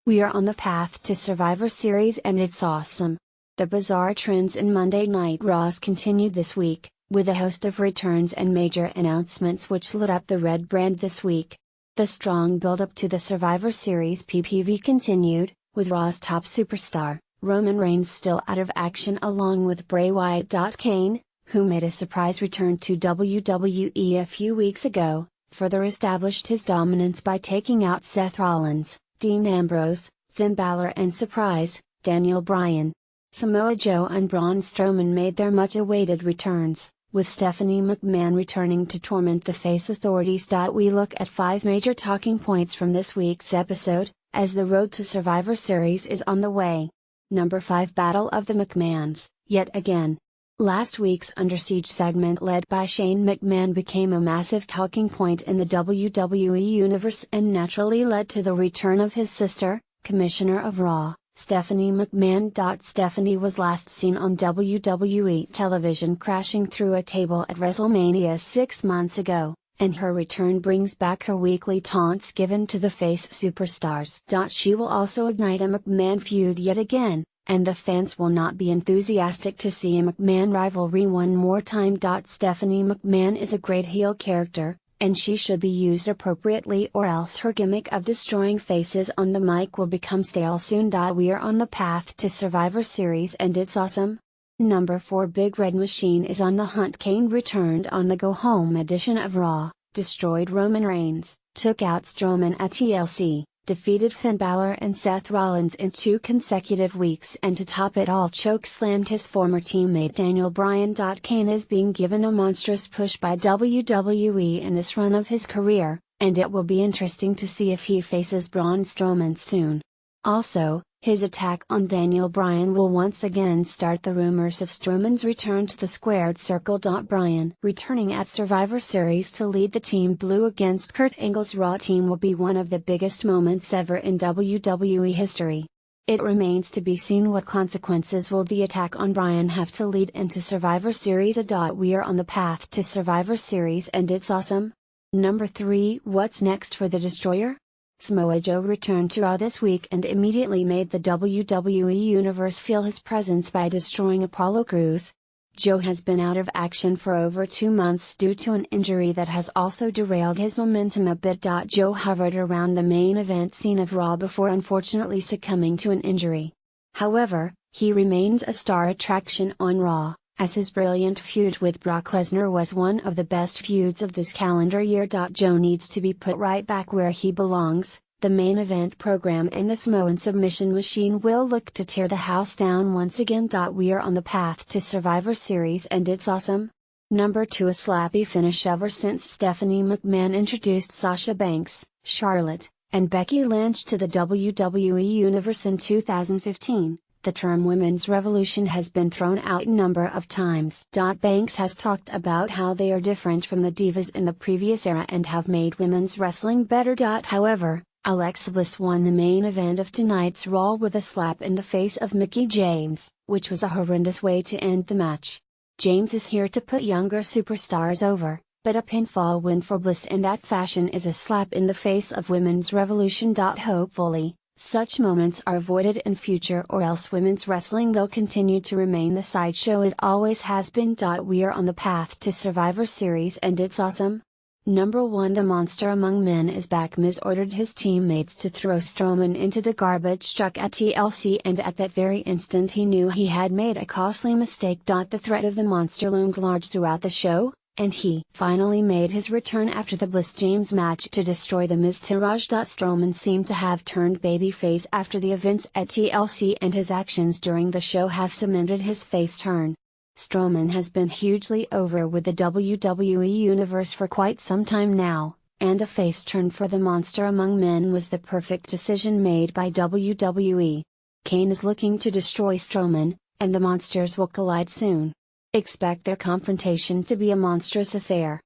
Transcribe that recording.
We are on the path to Survivor Series and it's awesome. The bizarre trends in Monday Night Raws continued this week, with a host of returns and major announcements which lit up the red brand this week. The strong build-up to the Survivor Series PPV continued, with Raw's top superstar, Roman Reigns, still out of action along with Bray Wyatt. Kane, who made a surprise return to WWE a few weeks ago, further established his dominance by taking out Seth Rollins, Dean Ambrose, Finn Balor and surprise, Daniel Bryan. Samoa Joe and Braun Strowman made their much-awaited returns, with Stephanie McMahon returning to torment the face authorities. We look at 5 major talking points from this week's episode, as the road to Survivor Series is on the way. Number 5, Battle of the McMahons, yet again. Last week's Under Siege segment led by Shane McMahon became a massive talking point in the WWE Universe and naturally led to the return of his sister, Commissioner of Raw, Stephanie McMahon. Stephanie was last seen on WWE television crashing through a table at WrestleMania 6 months ago, and her return brings back her weekly taunts given to the face superstars. She will also ignite a McMahon feud yet again, and the fans will not be enthusiastic to see a McMahon rivalry one more time. Stephanie McMahon is a great heel character, and she should be used appropriately or else her gimmick of destroying faces on the mic will become stale soon. We are on the path to Survivor Series and it's awesome. Number 4, Big Red Machine is on the hunt. Kane returned on the go-home edition of Raw, destroyed Roman Reigns, took out Strowman at TLC, defeated Finn Balor and Seth Rollins in 2 consecutive weeks, and to top it all chokeslammed his former teammate Daniel Bryan. Kane is being given a monstrous push by WWE in this run of his career, and it will be interesting to see if he faces Braun Strowman soon. Also, his attack on Daniel Bryan will once again start the rumors of Strowman's return to the squared circle. Bryan returning at Survivor Series to lead the Team Blue against Kurt Angle's Raw team will be one of the biggest moments ever in WWE history. It remains to be seen what consequences will the attack on Bryan have to lead into Survivor Series. We are on the path to Survivor Series and it's awesome. Number 3, what's next for the Destroyer? Samoa Joe returned to Raw this week and immediately made the WWE Universe feel his presence by destroying Apollo Crews. Joe has been out of action for over 2 months due to an injury that has also derailed his momentum a bit. Joe hovered around the main event scene of Raw before unfortunately succumbing to an injury. However, he remains a star attraction on Raw, as his brilliant feud with Brock Lesnar was one of the best feuds of this calendar year. Joe needs to be put right back where he belongs, the main event program, and the Samoan submission machine will look to tear the house down once again. We are on the path to Survivor Series and it's awesome. Number 2, a slappy finish. Ever since Stephanie McMahon introduced Sasha Banks, Charlotte, and Becky Lynch to the WWE Universe in 2015, the term Women's Revolution has been thrown out a number of times. Banks has talked about how they are different from the divas in the previous era and have made women's wrestling better. However, Alexa Bliss won the main event of tonight's Raw with a slap in the face of Mickie James, which was a horrendous way to end the match. James is here to put younger superstars over, but a pinfall win for Bliss in that fashion is a slap in the face of Women's Revolution. Hopefully, such moments are avoided in future or else women's wrestling will continue to remain the sideshow it always has been. We are on the path to Survivor Series and it's awesome. Number 1, the Monster Among Men is back. Miz ordered his teammates to throw Strowman into the garbage truck at TLC and at that very instant he knew he had made a costly mistake. The threat of the monster loomed large throughout the show, and he finally made his return after the Bliss-James match to destroy the Miz tirage. Strowman seemed to have turned babyface after the events at TLC and his actions during the show have cemented his face turn. Strowman has been hugely over with the WWE Universe for quite some time now, and a face turn for the Monster Among Men was the perfect decision made by WWE. Kane is looking to destroy Strowman, and the monsters will collide soon. Expect their confrontation to be a monstrous affair.